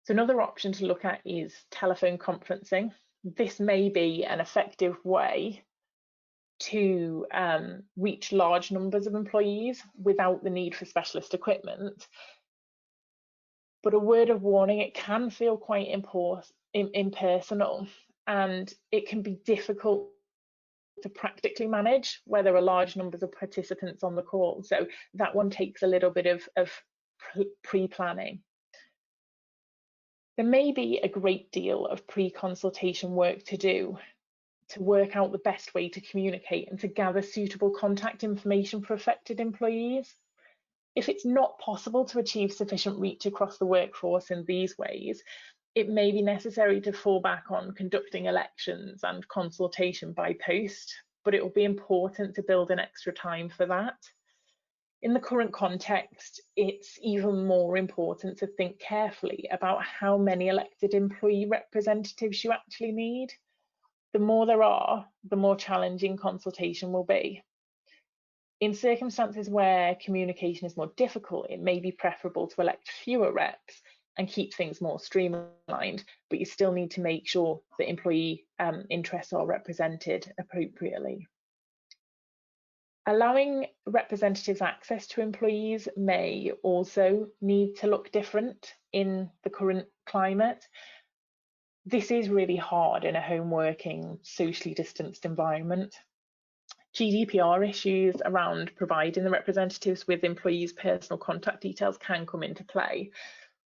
So another option to look at is telephone conferencing. This may be an effective way to reach large numbers of employees without the need for specialist equipment. But a word of warning, it can feel quite impersonal, and it can be difficult to practically manage where there are large numbers of participants on the call. So that one takes a little bit of pre-planning. There may be a great deal of pre-consultation work to do to work out the best way to communicate and to gather suitable contact information for affected employees. If it's not possible to achieve sufficient reach across the workforce in these ways, it may be necessary to fall back on conducting elections and consultation by post, but it will be important to build in extra time for that. In the current context, it's even more important to think carefully about how many elected employee representatives you actually need. The more there are, the more challenging consultation will be. In circumstances where communication is more difficult, it may be preferable to elect fewer reps and keep things more streamlined, but you still need to make sure that employee interests are represented appropriately. Allowing representatives access to employees may also need to look different in the current climate. This is really hard in a home working, socially distanced environment. GDPR issues around providing the representatives with employees' personal contact details can come into play,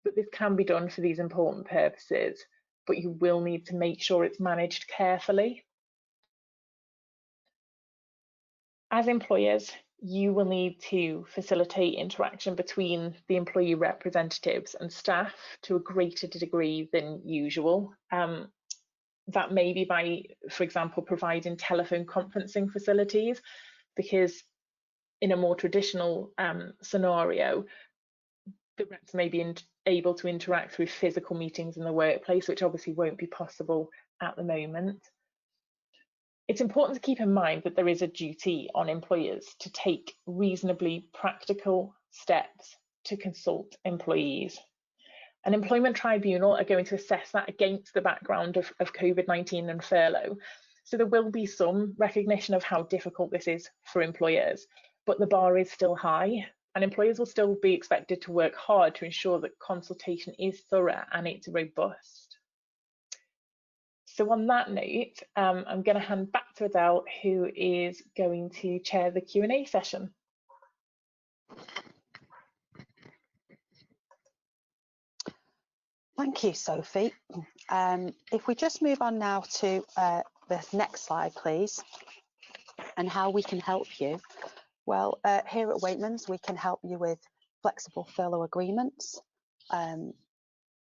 but this can be done for these important purposes, but you will need to make sure it's managed carefully. As employers, you will need to facilitate interaction between the employee representatives and staff to a greater degree than usual. That may be by, for example, providing telephone conferencing facilities, because in a more traditional scenario, the reps may be able to interact through physical meetings in the workplace, which obviously won't be possible at the moment. It's important to keep in mind that there is a duty on employers to take reasonably practical steps to consult employees. An employment tribunal are going to assess that against the background of COVID-19 and furlough. So there will be some recognition of how difficult this is for employers, but the bar is still high, and employers will still be expected to work hard to ensure that consultation is thorough and it's robust. So on that note, I'm going to hand back to Adele, who is going to chair the Q&A session. Thank you, Sophie. If we just move on now to the next slide, please, and how we can help you. Well, here at Waitmans, we can help you with flexible furlough agreements, in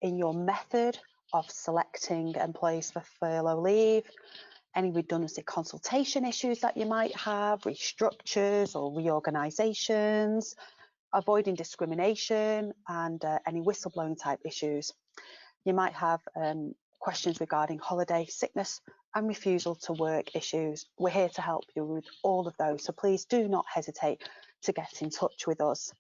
your method of selecting employees for furlough leave, any redundancy consultation issues that you might have, restructures or reorganisations, avoiding discrimination, and any whistleblowing type issues. You might have questions regarding holiday, sickness and refusal to work issues. We're here to help you with all of those, so please do not hesitate to get in touch with us.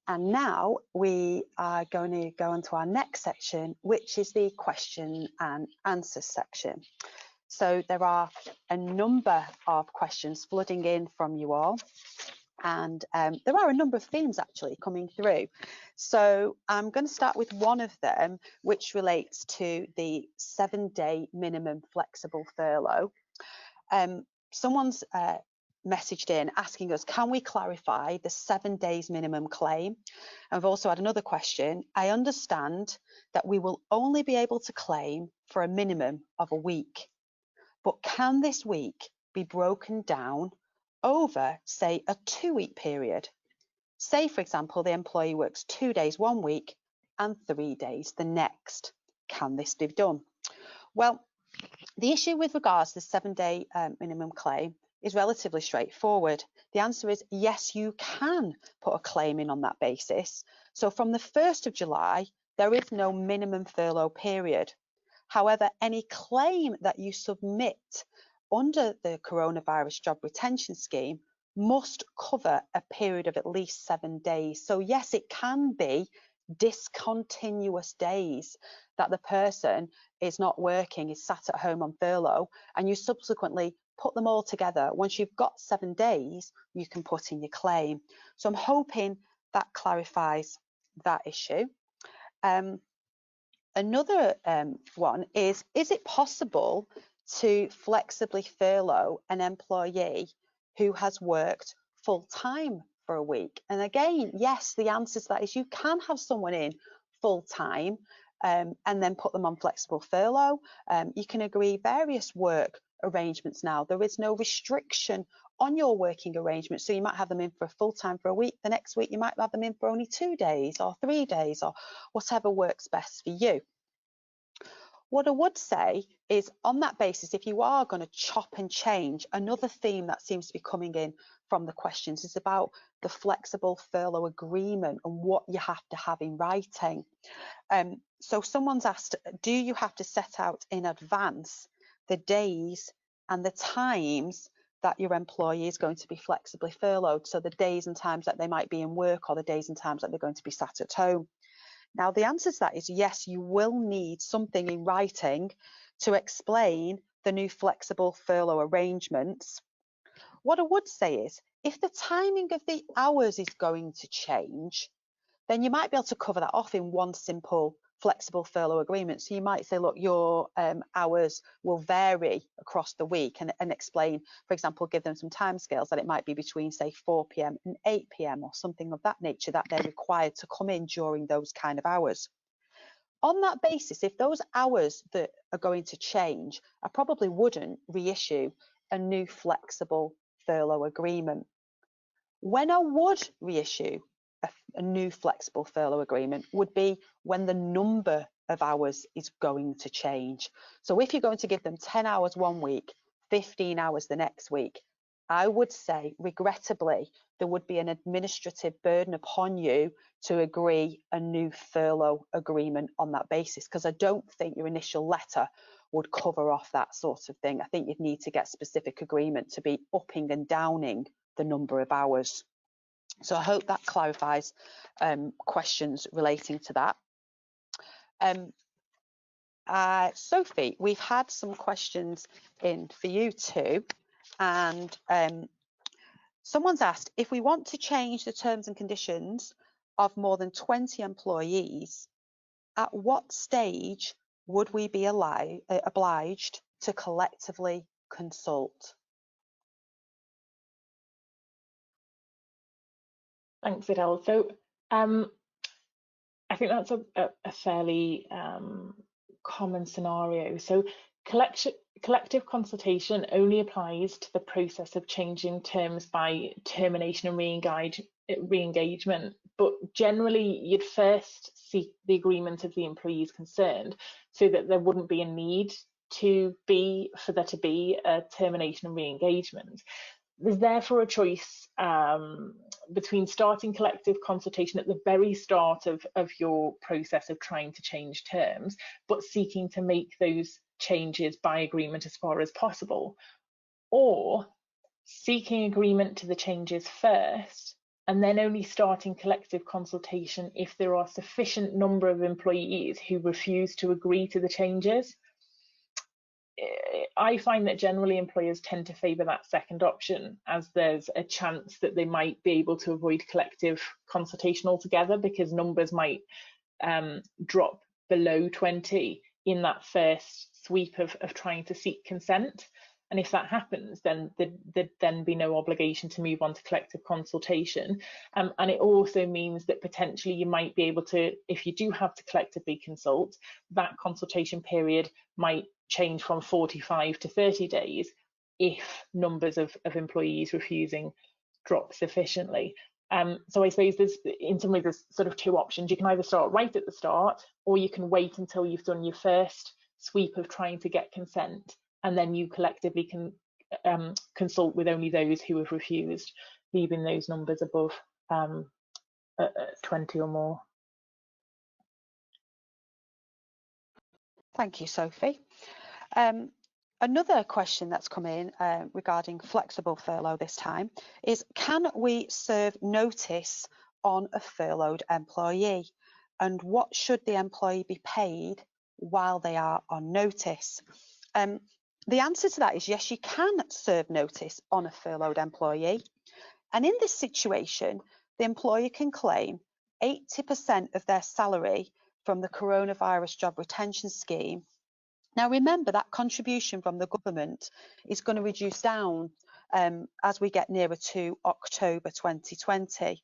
And now we are going to go on to our next section, which is the question and answer section. So there are a number of questions flooding in from you all, and there are a number of themes actually coming through. So I'm going to start with one of them, which relates to the 7-day minimum flexible furlough. Someone's messaged in asking us, can we clarify the 7 days minimum claim? I've also had another question. I understand that we will only be able to claim for a minimum of a week, but can this week be broken down over, say, a 2-week period? Say, for example, the employee works 2 days 1 week and 3 days the next. Can this be done? Well, the issue with regards to the 7-day minimum claim is relatively straightforward. The answer is yes, you can put a claim in on that basis. So from the 1st of July, there is no minimum furlough period. However, any claim that you submit under the Coronavirus Job Retention Scheme must cover a period of at least 7 days. So yes, it can be discontinuous days that the person is not working, is sat at home on furlough, and you subsequently put them all together. Once you've got 7 days, you can put in your claim. So I'm hoping that clarifies that issue. Another one is it possible to flexibly furlough an employee who has worked full-time for a week? And again, yes, the answer to that is you can have someone in full-time and then put them on flexible furlough. You can agree various work arrangements now. There is no restriction on your working arrangement. So you might have them in for full-time for a week. The next week you might have them in for only 2 days or 3 days or whatever works best for you. What I would say is, on that basis, if you are going to chop and change, another theme that seems to be coming in from the questions is about the flexible furlough agreement and what you have to have in writing. So someone's asked, do you have to set out in advance the days and the times that your employee is going to be flexibly furloughed? So the days and times that they might be in work, or the days and times that they're going to be sat at home. Now, the answer to that is yes, you will need something in writing to explain the new flexible furlough arrangements. What I would say is, if the timing of the hours is going to change, then you might be able to cover that off in one simple flexible furlough agreement. So you might say, look, your hours will vary across the week, and explain, for example, give them some timescales that it might be between, say, 4 p.m. and 8 p.m. or something of that nature, that they're required to come in during those kind of hours. On that basis, if those hours that are going to change, I probably wouldn't reissue a new flexible furlough agreement. When I would reissue a new flexible furlough agreement would be when the number of hours is going to change. So if you're going to give them 10 hours one week, 15 hours the next week, I would say, regrettably, there would be an administrative burden upon you to agree a new furlough agreement on that basis, because I don't think your initial letter would cover off that sort of thing. I think you'd need to get specific agreement to be upping and downing the number of hours. So I hope that clarifies questions relating to that. Sophie, we've had some questions in for you too, and someone's asked, if we want to change the terms and conditions of more than 20 employees, at what stage would we be obliged to collectively consult? Thanks, Adele. So I think that's a fairly common scenario. So collective consultation only applies to the process of changing terms by termination and re-engagement. But generally, you'd first seek the agreement of the employees concerned, so that there wouldn't be a need for there to be a termination and re-engagement. There's therefore a choice between starting collective consultation at the very start of your process of trying to change terms, but seeking to make those changes by agreement as far as possible, or seeking agreement to the changes first and then only starting collective consultation if there are sufficient number of employees who refuse to agree to the changes. I find that generally employers tend to favour that second option, as there's a chance that they might be able to avoid collective consultation altogether, because numbers might drop below 20 in that first sweep of trying to seek consent. And if that happens, then there'd then be no obligation to move on to collective consultation. And it also means that potentially you might be able to, if you do have to collectively consult, that consultation period might change from 45 to 30 days if numbers of employees refusing drop sufficiently. So I suppose in some ways there's sort of two options. You can either start right at the start, or you can wait until you've done your first sweep of trying to get consent, and then you collectively can consult with only those who have refused, leaving those numbers above 20 or more. Thank you, Sophie. Another question that's come in regarding flexible furlough this time is, can we serve notice on a furloughed employee? And what should the employee be paid while they are on notice? The answer to that is yes, you can serve notice on a furloughed employee. And in this situation, the employer can claim 80% of their salary from the Coronavirus Job Retention Scheme. Now, remember that contribution from the government is going to reduce down as we get nearer to October 2020.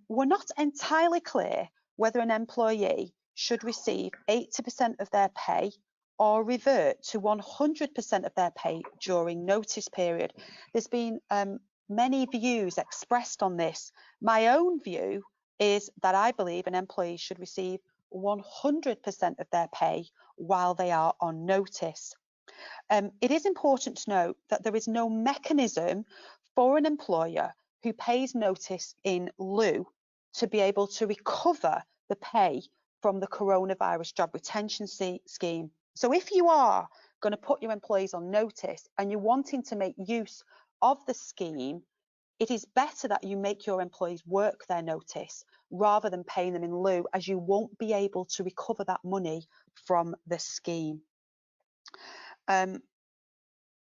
We're not entirely clear whether an employee should receive 80% of their pay or revert to 100% of their pay during notice period. There's been many views expressed on this. My own view is that I believe an employee should receive 100% of their pay while they are on notice. It is important to note that there is no mechanism for an employer who pays notice in lieu to be able to recover the pay from the Coronavirus Job Retention Scheme. So if you are going to put your employees on notice and you're wanting to make use of the scheme, it is better that you make your employees work their notice rather than paying them in lieu, as you won't be able to recover that money from the scheme.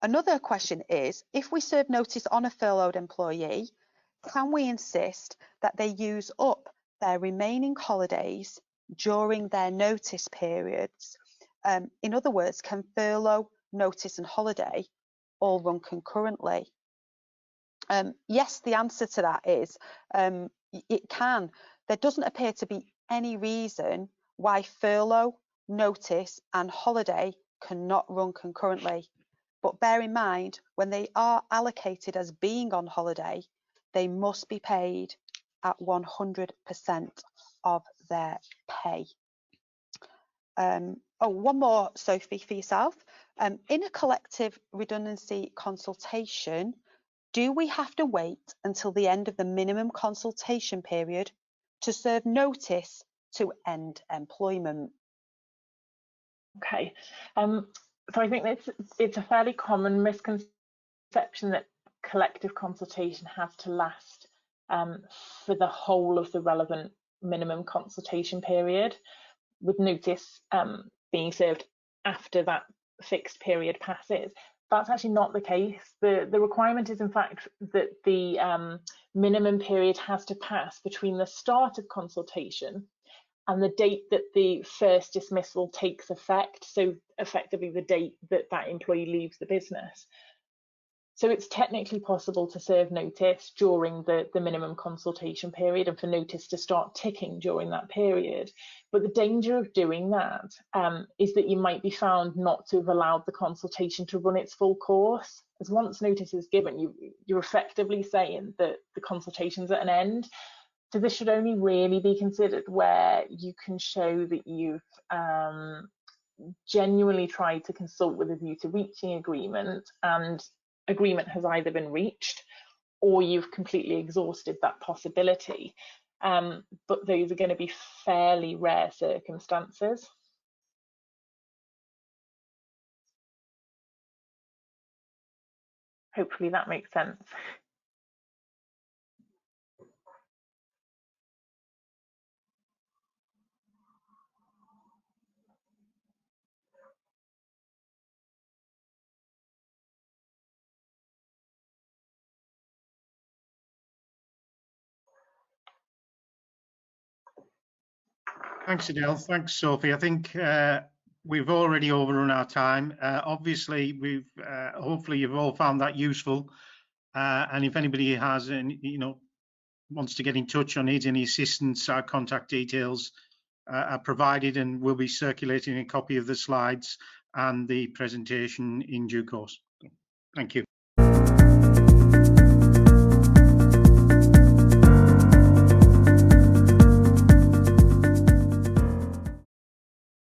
Another question is, if we serve notice on a furloughed employee, can we insist that they use up their remaining holidays during their notice periods? In other words, can furlough, notice and holiday all run concurrently? Yes, the answer to that is it can. There doesn't appear to be any reason why furlough, notice and holiday cannot run concurrently. But bear in mind, when they are allocated as being on holiday, they must be paid at 100% of their pay. One more, Sophie, for yourself. In a collective redundancy consultation, do we have to wait until the end of the minimum consultation period to serve notice to end employment? Okay, so I think it's a fairly common misconception that collective consultation has to last for the whole of the relevant minimum consultation period, with notice being served after that fixed period passes. That's actually not the case. The requirement is in fact that the minimum period has to pass between the start of consultation and the date that the first dismissal takes effect, so effectively the date that that employee leaves the business. So it's technically possible to serve notice during the minimum consultation period and for notice to start ticking during that period. But the danger of doing that is that you might be found not to have allowed the consultation to run its full course. As once notice is given, you're effectively saying that the consultation's at an end. So this should only really be considered where you can show that you've genuinely tried to consult with a view to reaching agreement, and agreement has either been reached or you've completely exhausted that possibility. But those are going to be fairly rare circumstances. Hopefully that makes sense. Thanks, Adele. Thanks, Sophie. I think we've already overrun our time. Obviously, we've hopefully you've all found that useful. And if anybody has, wants to get in touch or needs any assistance, our contact details are provided, and we'll be circulating a copy of the slides and the presentation in due course. Thank you.